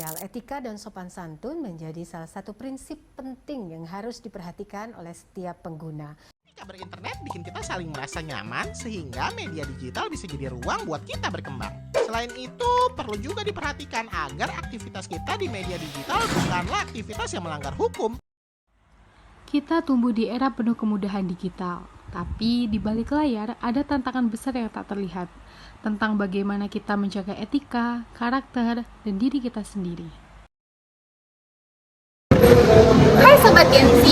sosial, etika dan sopan santun menjadi salah satu prinsip penting yang harus diperhatikan oleh setiap pengguna. Ketika berinternet bikin kita saling merasa nyaman sehingga media digital bisa jadi ruang buat kita berkembang. Selain itu, perlu juga diperhatikan agar aktivitas kita di media digital bukanlah aktivitas yang melanggar hukum. Kita tumbuh di era penuh kemudahan digital, tapi di balik layar ada tantangan besar yang tak terlihat tentang bagaimana kita menjaga etika, karakter, dan diri kita sendiri. Hai Sobat Gen Z,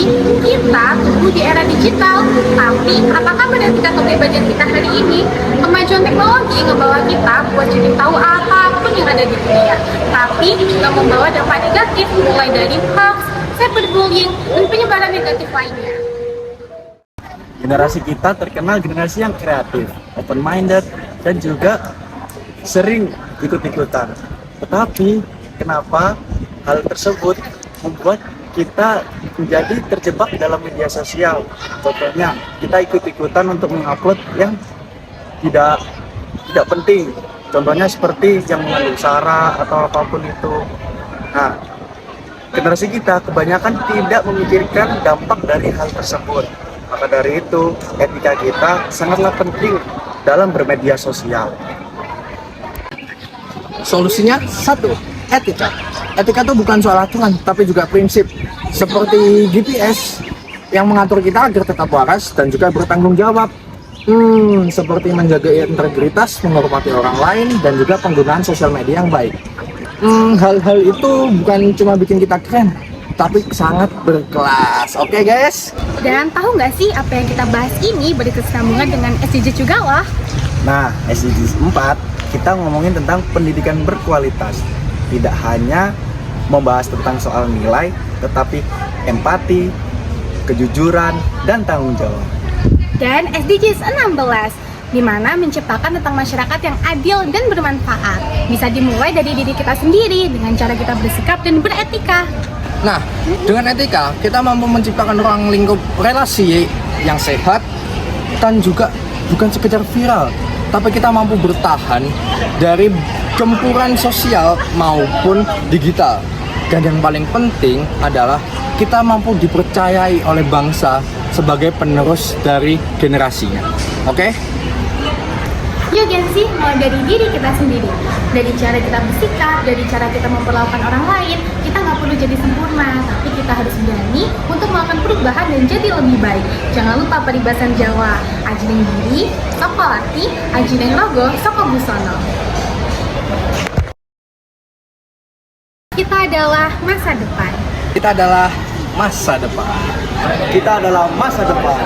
kita tumbuh di era digital, tapi apakah benar kita kepribadian kita hari ini? Kemajuan teknologi ngebawa kita buat jadi tahu apapun yang ada di dunia, tapi juga membawa dampak negatif mulai dari hoax, cyberbullying, dan penyebaran negatif lainnya. Generasi kita terkenal generasi yang kreatif, open-minded, dan juga sering ikut-ikutan. Tetapi, kenapa hal tersebut membuat kita menjadi terjebak dalam media sosial? Contohnya, kita ikut-ikutan untuk mengupload yang tidak penting. Contohnya seperti yang mengandung sara atau apapun itu. Nah, generasi kita kebanyakan tidak memikirkan dampak dari hal tersebut. Maka dari itu, etika kita sangatlah penting dalam bermedia sosial. Solusinya satu, etika. Etika itu bukan soal aturan, tapi juga prinsip. Seperti GPS yang mengatur kita agar tetap waras dan juga bertanggung jawab. Seperti menjaga integritas, menghormati orang lain, dan juga penggunaan sosial media yang baik. Hal-hal itu bukan cuma bikin kita keren, tapi sangat berkelas. Oke guys? Dan tahu nggak sih apa yang kita bahas ini berkesinambungan dengan SDG juga loh? Nah, SDGs 4, kita ngomongin tentang pendidikan berkualitas. Tidak hanya membahas tentang soal nilai, tetapi empati, kejujuran, dan tanggung jawab. Dan SDGs 16, di mana menciptakan tentang masyarakat yang adil dan bermanfaat. Bisa dimulai dari diri kita sendiri dengan cara kita bersikap dan beretika. Nah, dengan etika, kita mampu menciptakan ruang lingkup relasi yang sehat dan juga bukan sekedar viral, tapi kita mampu bertahan dari gempuran sosial maupun digital. Dan yang paling penting adalah kita mampu dipercayai oleh bangsa sebagai penerus dari generasinya. Oke? Yuk Gen Z, mulai dari diri kita sendiri. Dari cara kita bersikap, dari cara kita memperlakukan orang lain, kita nggak perlu jadi sempurna, tapi kita harus berani untuk melakukan perubahan dan jadi lebih baik. Jangan lupa peribasan Jawa, aji neng diri, soko lati, aji neng logo, soko busono. Kita adalah masa depan. Kita adalah masa depan. Kita adalah masa depan.